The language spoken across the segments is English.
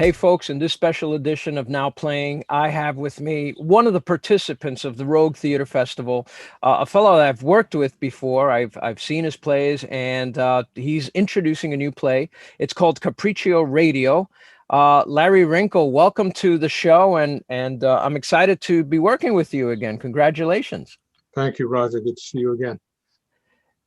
Hey folks, in this special edition of Now Playing, I have with me one of the participants of the Rogue Theater Festival, a fellow that I've worked with before. I've seen his plays, and he's introducing a new play. It's called Capriccio Radio. Larry Rinkel, welcome to the show, and I'm excited to be working with you again. Congratulations. Thank you, Roger. Good to see you again.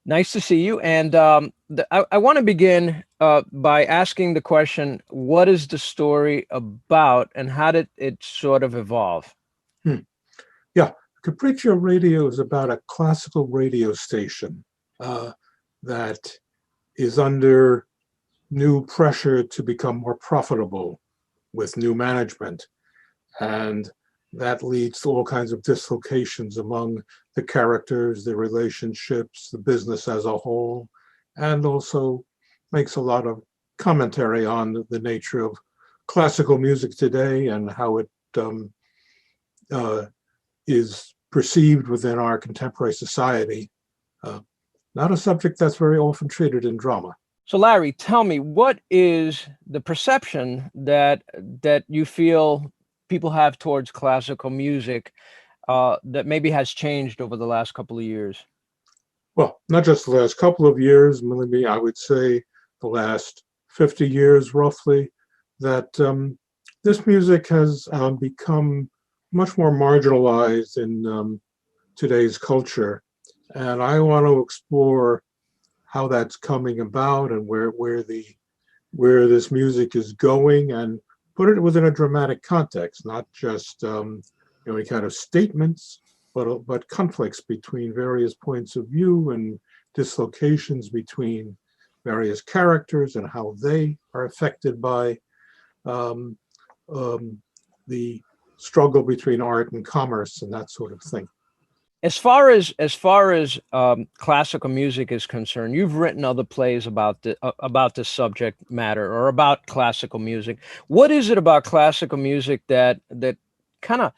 Nice to see you. And I want to begin by asking the question, what is the story about and how did it sort of evolve? Yeah, Capriccio Radio is about a classical radio station that is under new pressure to become more profitable with new management. And that leads to all kinds of dislocations among the characters, the relationships, the business as a whole, and also makes a lot of commentary on the nature of classical music today and how it is perceived within our contemporary society. Not a subject that's very often treated in drama. So Larry, tell me, what is the perception that you feel people have towards classical music that maybe has changed over the last couple of years? Well, not just the last couple of years, maybe I would say the last 50 years roughly, that this music has become much more marginalized in today's culture. And I want to explore how that's coming about and where this music is going, and put it within a dramatic context, not just any kind of statements, but conflicts between various points of view and dislocations between various characters and how they are affected by the struggle between art and commerce and that sort of thing. As far as classical music is concerned, you've written other plays about this subject matter or about classical music. What is it about classical music that kind of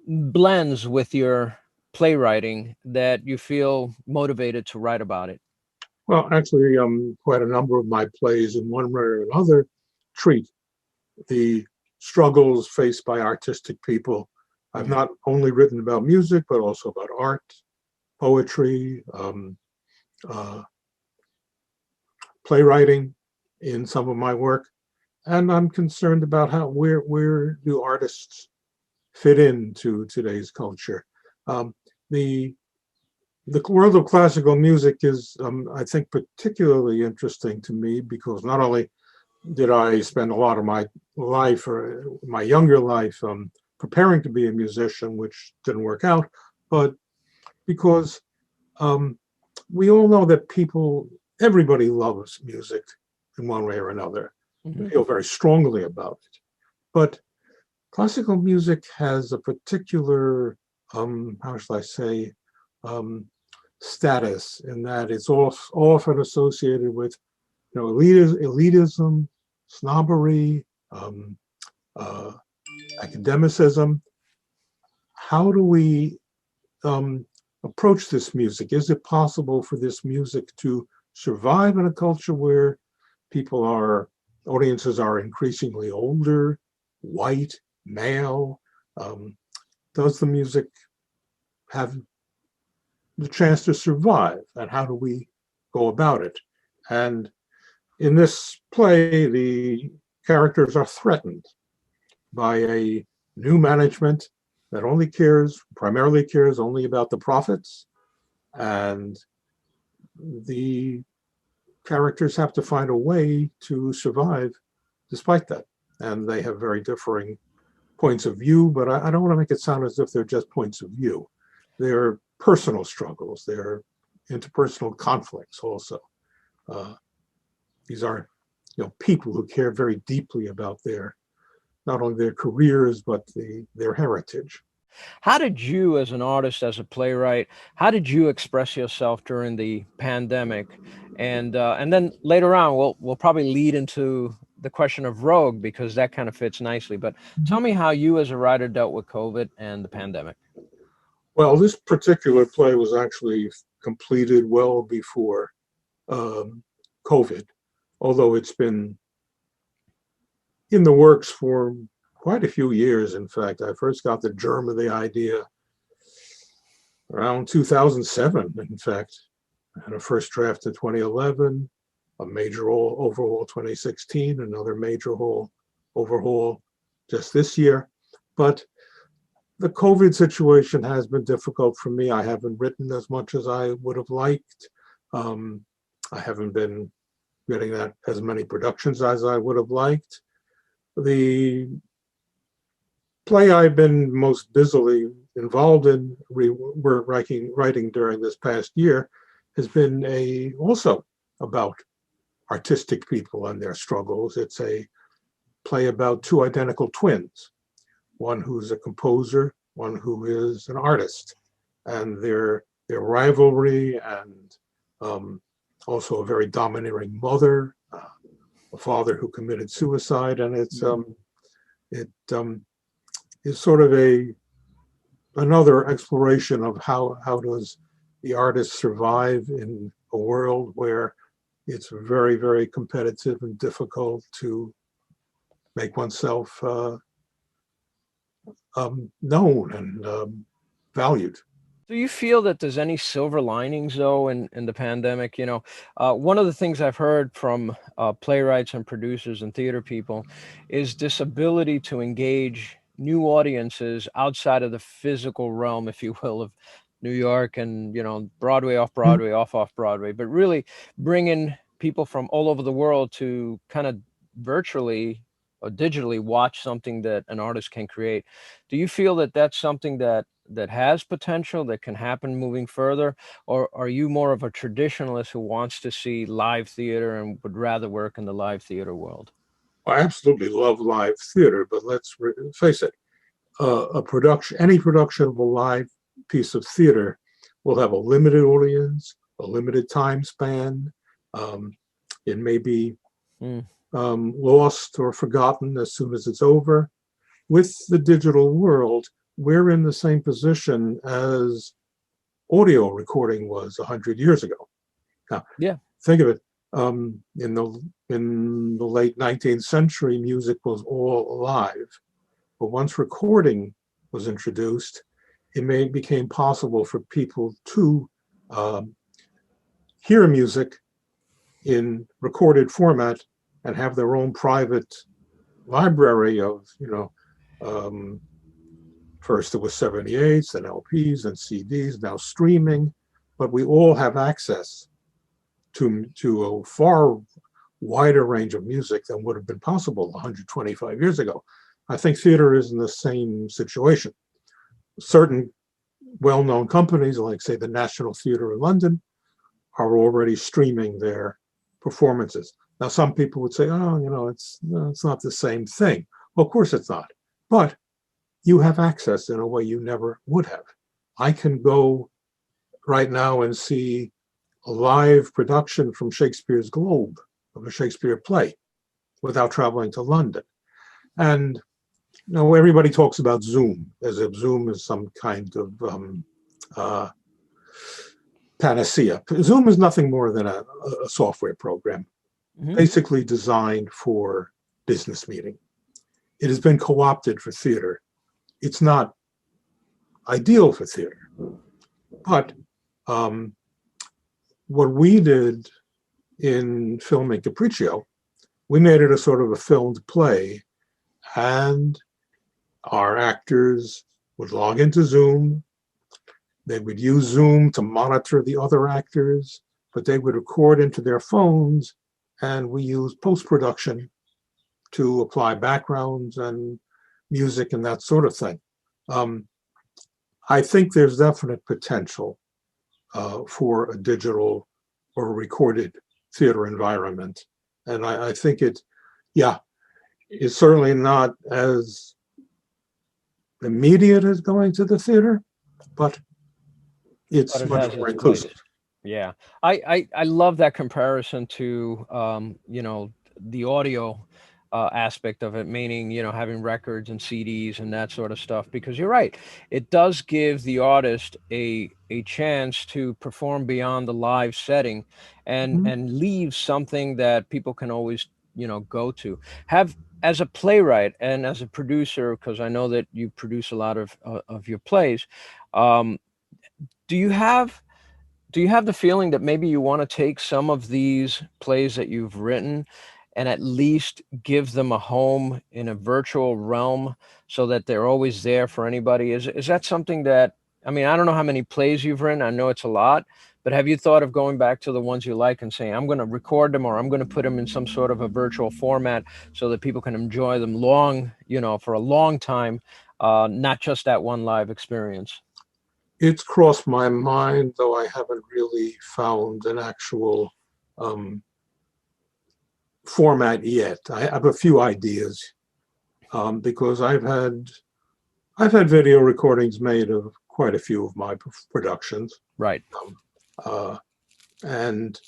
blends with your playwriting that you feel motivated to write about it? Well, actually, quite a number of my plays, in one way or another, treat the struggles faced by artistic people. I've not only written about music, but also about art, poetry, playwriting in some of my work. And I'm concerned about where do artists fit into today's culture. The world of classical music is, I think, particularly interesting to me because not only did I spend a lot of my life, or my younger life, preparing to be a musician, which didn't work out, but because we all know that everybody loves music in one way or another. We feel very strongly about it. But classical music has a particular, how shall I say, status in that it's often associated with elitism, snobbery, academicism. How do we approach this music? Is it possible for this music to survive in a culture where audiences are increasingly older, white, male? Does the music have the chance to survive, and how do we go about it? And in this play, the characters are threatened by a new management that primarily cares only about the profits, and the characters have to find a way to survive despite that. And they have very differing points of view, but I don't want to make it sound as if they're just points of view. They're personal struggles, they're interpersonal conflicts also. These are people who care very deeply about not only their careers, but their heritage. How did you, as an artist, as a playwright, how did you express yourself during the pandemic? And then later on, we'll probably lead into the question of Rogue, because that kind of fits nicely. But tell me how you, as a writer, dealt with COVID and the pandemic. Well, this particular play was actually completed well before COVID, although it's been in the works for quite a few years. In fact, I first got the germ of the idea around 2007. In fact, I had a first draft in 2011, a major overhaul 2016, another major overhaul just this year. But the COVID situation has been difficult for me. I haven't written as much as I would have liked. Um, I haven't been getting that as many productions as I would have liked. The play I've been most busily involved in writing during this past year has been also about artistic people and their struggles. It's a play about two identical twins, one who's a composer, one who is an artist, and their rivalry, and also a very domineering mother, a father who committed suicide, and it is sort of another exploration of how does the artist survive in a world where it's very, very competitive and difficult to make oneself known and valued. Do you feel that there's any silver linings though in the pandemic? One of the things I've heard from playwrights and producers and theater people is this ability to engage new audiences outside of the physical realm, if you will, of New York and Broadway, off Mhm. Broadway, off Broadway, but really bringing people from all over the world to kind of virtually or digitally watch something that an artist can create. Do you feel that that's something that has potential that can happen moving further, or are you more of a traditionalist who wants to see live theater and would rather work in the live theater world? I absolutely love live theater, but let's face it, any production of a live piece of theater will have a limited audience, a limited time span. Um, it may be Mm, lost or forgotten as soon as it's over. With the digital world, we're in the same position as audio recording was 100 years ago. Now, yeah. think of it. In the late 19th century, music was all live. But once recording was introduced, became possible for people to um, hear music in recorded format and have their own private library of, um, first it was 78s, then LPs and CDs, now streaming, but we all have access to a far wider range of music than would have been possible 125 years ago. I think theater is in the same situation. Certain well-known companies, like say the National Theatre in London, are already streaming their performances. Now, some people would say, "Oh, it's not the same thing." Well, of course it's not, but you have access in a way you never would have. I can go right now and see a live production from Shakespeare's Globe of a Shakespeare play without traveling to London. And everybody talks about Zoom as if Zoom is some kind of uh, panacea. Zoom is nothing more than a software program, Hmm. basically designed for business meeting. It has been co-opted for theater. It's not ideal for theater, but um, what we did in filming Capriccio, we made it a sort of a filmed play, and our actors would log into Zoom. They would use Zoom to monitor the other actors, but they would record into their phones, and we used post-production to apply backgrounds and music and that sort of thing. Um, I think there's definite potential for a digital or recorded theater environment. And I think yeah, it's certainly not as immediate as going to the theater, but But it's it much has more its place. inclusive. Yeah. I love that comparison to the audio aspect of it, meaning, having records and CDs and that sort of stuff, because you're right. It does give the artist a chance to perform beyond the live setting and Mhm. and leave something that people can always, go to. Have as a playwright and as a producer, because I know that you produce a lot of your plays, um, do you have the feeling that maybe you want to take some of these plays that you've written and at least give them a home in a virtual realm so that they're always there for anybody? Is that something that, I mean, I don't know how many plays you've written. I know it's a lot, but have you thought of going back to the ones you like and saying, I'm going to record them or I'm going to put them in some sort of a virtual format so that people can enjoy them long, for a long time, not just that one live experience? It's crossed my mind, though I haven't really found an actual um, format yet. I have a few ideas because I've had video recordings made of quite a few of my productions, Right. um, uh, and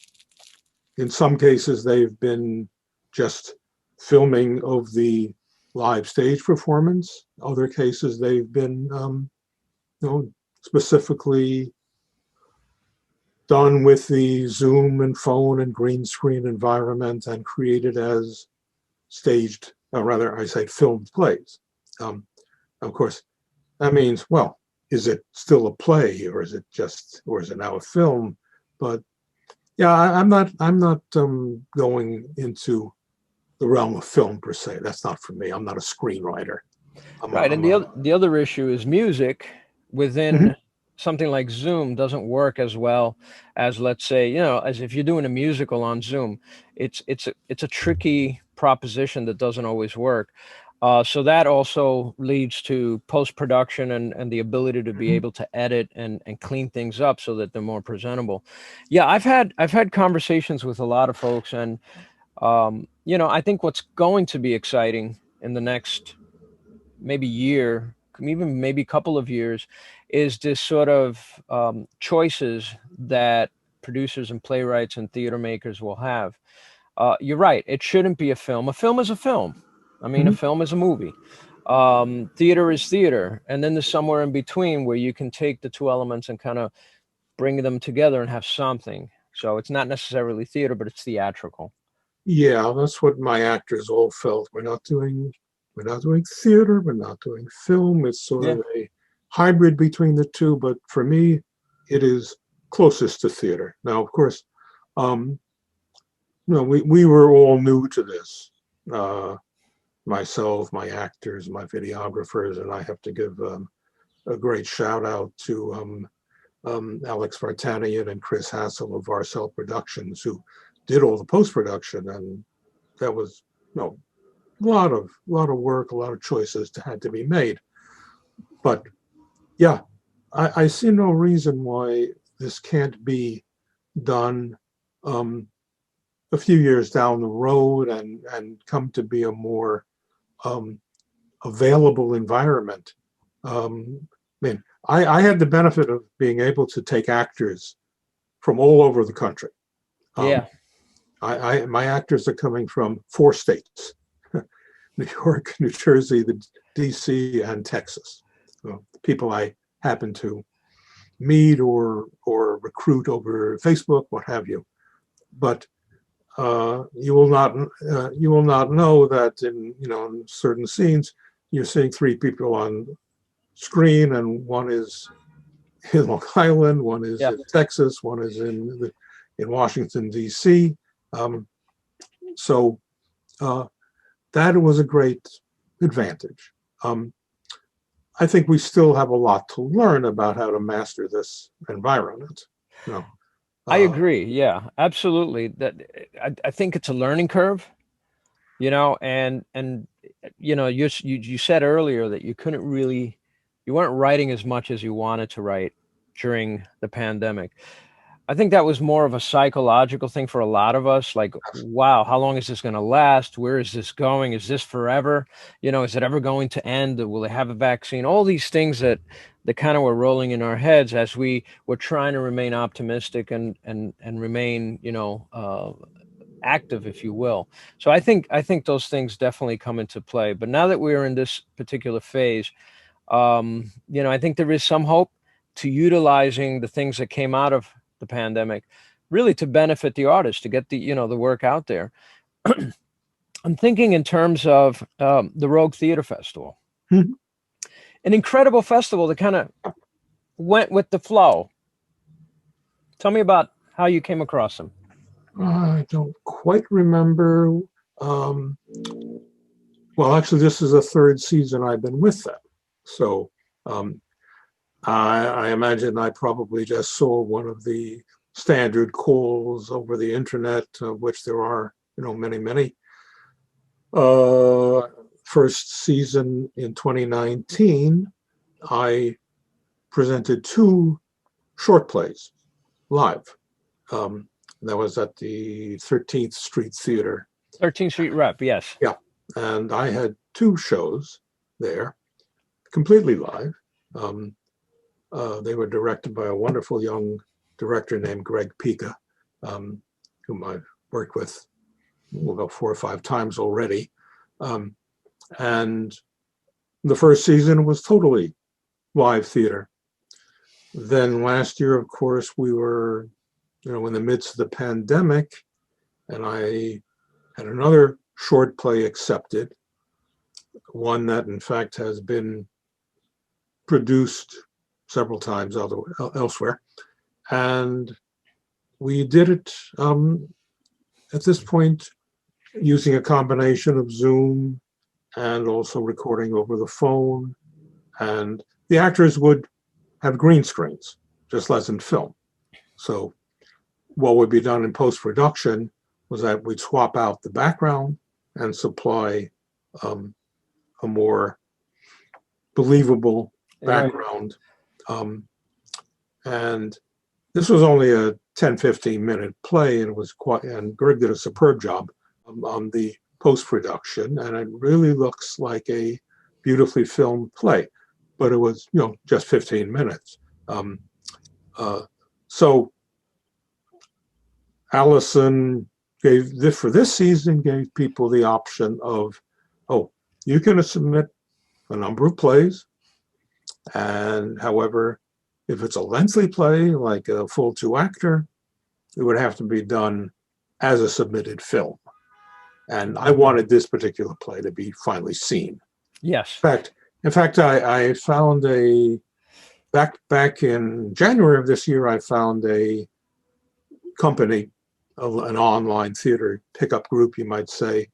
in some cases they've been just filming of the live stage performance. Other cases they've been, specifically done with the Zoom and phone and green screen environment and created as staged, or rather, I say filmed plays. Um, of course, that means, well, is it still a play, or is it now a film? But yeah, I'm not going into the realm of film per se. That's not for me. I'm not a screenwriter. Right, and I'm a the other issue is music Mhm. within something like Zoom doesn't work as well as, let's say, as if you're doing a musical on Zoom. It's a tricky proposition that doesn't always work. So that also leads to post production and the ability to be Mhm. able to edit and clean things up so that they're more presentable. Yeah, I've had conversations with a lot of folks, and I think what's going to be exciting in the next maybe year, even maybe couple of years, is this sort of choices that producers and playwrights and theater makers will have. You're right. It shouldn't be a film. A film is a film. I mean, a Mhm. film is a movie. Theater is theater. And then there's somewhere in between where you can take the two elements and kind of bring them together and have something. So it's not necessarily theater, but it's theatrical. Yeah, that's what my actors all felt. We're not doing theater, we're not doing film. It's sort Yeah. of a hybrid between the two, but for me, it is closest to theater. Now, of course, um, we were all new to this. Uh, Myself, my actors, my videographers, and I have to give a great shout out to Alex Vartanian and Chris Hassel of Varcel Productions, who did all the post production, and that was a lot of work, a lot of choices had to be made. But yeah, I see no reason why this can't be done um, a few years down the road and come to be a more um, available environment. I mean, I had the benefit of being able to take actors from all over the country. Um, Yeah. my actors are coming from 4 states: New York, New Jersey, the DC, and Texas. People I happen to meet or recruit over Facebook, what have you. But you will not know that in certain scenes you're seeing 3 people on screen, and one is in Long Island, one is Yeah. in Texas, one is in Washington D.C. Um, so uh, that was a great advantage. Um, I think we still have a lot to learn about how to master this environment. You know, I uh, agree. Yeah, absolutely. I think it's a learning curve, and you said earlier that you weren't writing as much as you wanted to write during the pandemic. I think that was more of a psychological thing for a lot of us. Like, wow, how long is this going to last? Where is this going? Is this forever? Is it ever going to end? Will they have a vaccine? All these things that kind of were rolling in our heads as we were trying to remain optimistic and remain, active, if you will. So I think those things definitely come into play. But now that we're in this particular phase, I think there is some hope to utilizing the things that came out of the pandemic, really to benefit the artist, to get the work out there. I'm thinking in terms of the Rogue Theater Festival, Mhm. an incredible festival that kind of went with the flow. Tell me about how you came across them. I don't quite remember. Um, well, actually, this is the third season I've been with them. So um, I imagine I probably just saw one of the standard calls over the internet, of which there are, many, many. Uh, First season in 2019, I presented two short plays live. Um, that was at the 13th Street Theater. 13th Street Rep, yes. Yeah. And I had two shows there, completely live. Um, they were directed by a wonderful young director named Greg Pica, whom I've worked with about 4 or 5 times already. Um, and the first season was totally live theater. Then last year, of course, we were, in the midst of the pandemic, and I had another short play accepted, one that in fact has been produced several times elsewhere. And we did it at this point using a combination of Zoom and also recording over the phone. And the actors would have green screens, just as in film. So what would be done in post-production was that we'd swap out the background and supply a more believable background. And this was only a 10-15 minute play, and it was and Greg did a superb job on the post-production, and it really looks like a beautifully filmed play, but it was, just 15 minutes. So Allison for this season, gave people the option of, oh, you can submit a number of plays, and however, if it's a lengthy play, like a full 2-acter, it would have to be done as a submitted film. And I wanted this particular play to be finally seen. Yes. In fact, I found back in January of this year, I found a company, an online theater pickup group, you might say,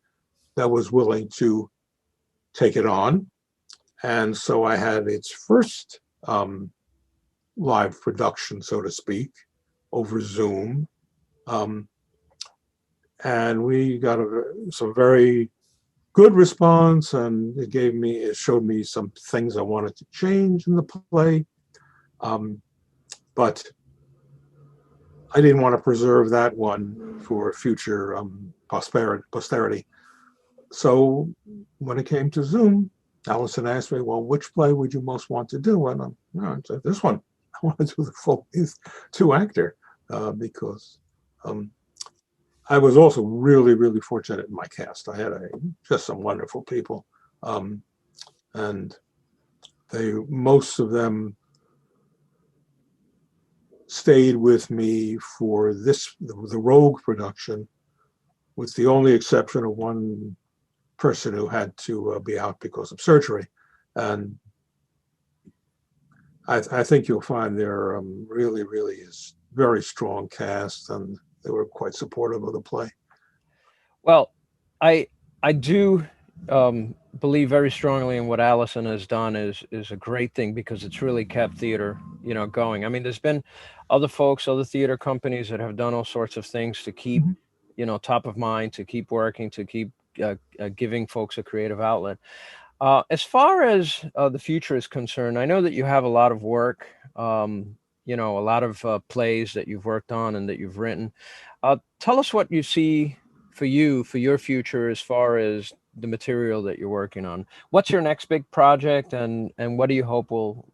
that was willing to take it on. And so I had its first live production, so to speak, over Zoom. And we got some very good response, and it showed me some things I wanted to change in the play. But I didn't want to preserve that one for future posterity. So when it came to Zoom, Allison asked me, well, which play would you most want to do? And I said, this one. I want to do the full 2-acter because I was also really, really fortunate in my cast. I had just some wonderful people. And most of them stayed with me for the Rogue production, with the only exception of one person who had to be out because of surgery. And I think you'll find there really, really is very strong cast, and they were quite supportive of the play. Well, I do believe very strongly in what Allison has done is a great thing, because it's really kept theater, going. I mean, there's been other theater companies that have done all sorts of things to keep, top of mind, to keep working, to keep giving folks a creative outlet. As far as the future is concerned, I know that you have a lot of work, a lot of plays that you've worked on and that you've written. Tell us what you see for your future, as far as the material that you're working on. What's your next big project, and what do you hope will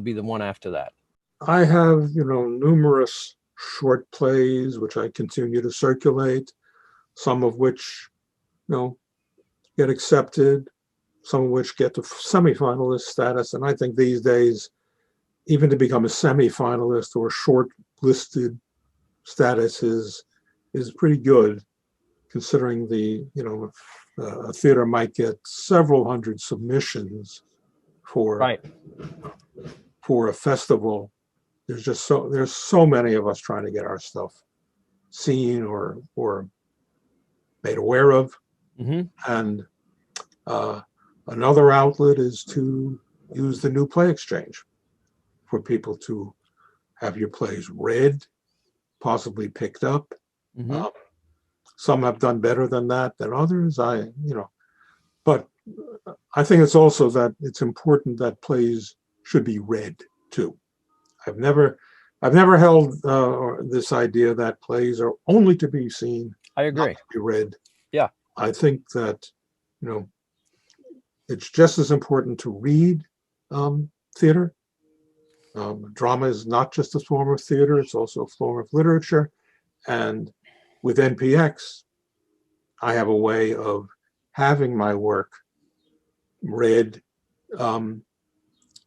be the one after that? I have, numerous short plays which I continue to circulate, some of which, get accepted, some of which get to semifinalist status. And I think these days, even to become a semifinalist or shortlisted status is pretty good, considering the a theater might get several hundred submissions for Right. a festival. There's so many of us trying to get our stuff seen or made aware of. Mm-hmm. And another outlet is to use the New Play Exchange for people to have your plays read, possibly picked up. Mm-hmm. Some have done better than that than others. But I think it's also that it's important that plays should be read too. I've never held this idea that plays are only to be seen, I not agree. to be read. Yeah. I think that, it's just as important to read theater. Drama is not just a form of theater, it's also a form of literature. And with NPX, I have a way of having my work read,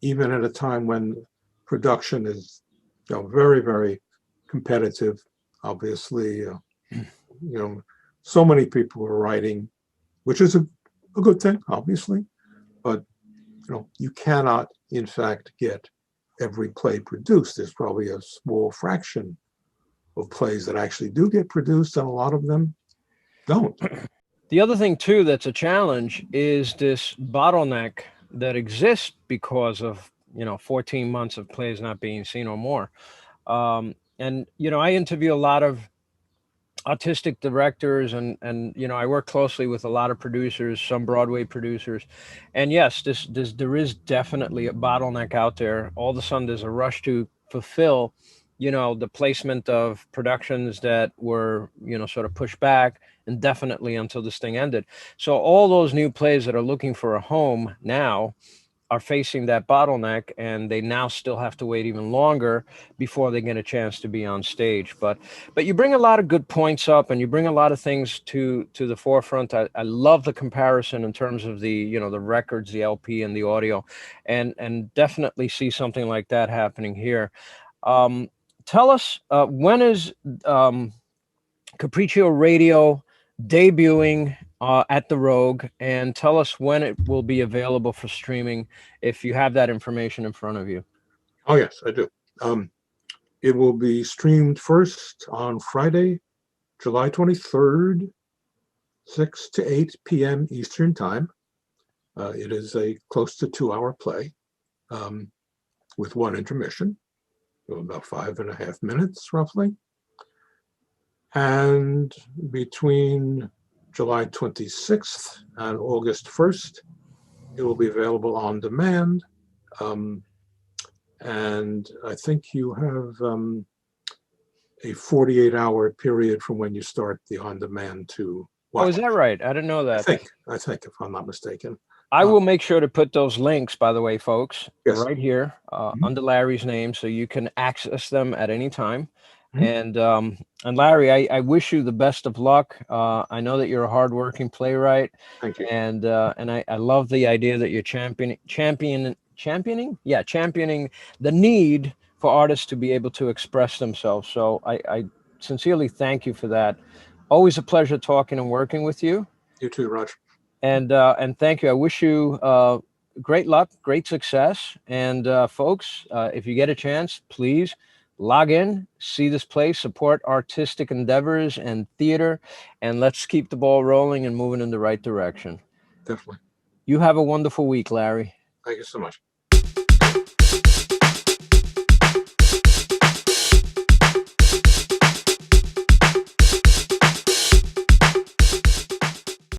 even at a time when production is very, very competitive. Obviously, so many people are writing, which is a good thing, obviously. But you cannot, in fact, get every play produced. There's probably a small fraction of plays that actually do get produced, and a lot of them don't. The other thing too that's a challenge is this bottleneck that exists because of 14 months of plays not being seen or more. And I interview a lot of artistic directors, and I work closely with a lot of producers, some Broadway producers, and yes, there is definitely a bottleneck out there. All of a sudden there's a rush to fulfill the placement of productions that were sort of pushed back indefinitely until this thing ended. So all those new plays that are looking for a home now are facing that bottleneck, and they now still have to wait even longer before they get a chance to be on stage. But you bring a lot of good points up, and you bring a lot of things to the forefront. I love the comparison in terms of the the records, the LP, and the audio, and definitely see something like that happening here. Tell us, when is Capriccio Radio debuting at the Rogue, and tell us when it will be available for streaming, if you have that information in front of you. Oh, yes, I do. It will be streamed first on Friday, July 23rd, 6 to 8 p.m. Eastern Time. It is a close to 2-hour play with one intermission, about 5.5 minutes roughly. And between July 26th and August 1st, it will be available on demand. And I think you have a 48-hour period from when you start the on-demand to watch. Oh, is that right? I didn't know that. I think, if I'm not mistaken. I will make sure to put those links, by the way, folks, Yes. right here under Larry's name, so you can access them at any time. And Larry, I wish you the best of luck. I know that you're a hardworking playwright. Thank you. And I love the idea that you're championing the need for artists to be able to express themselves. So I sincerely thank you for that. Always a pleasure talking and working with you. You too, Roger. And thank you. I wish you great luck, great success. And folks, if you get a chance, please log in, see this play, support artistic endeavors and theater, and let's keep the ball rolling and moving in the right direction. Definitely. You have a wonderful week, Larry. Thank you so much.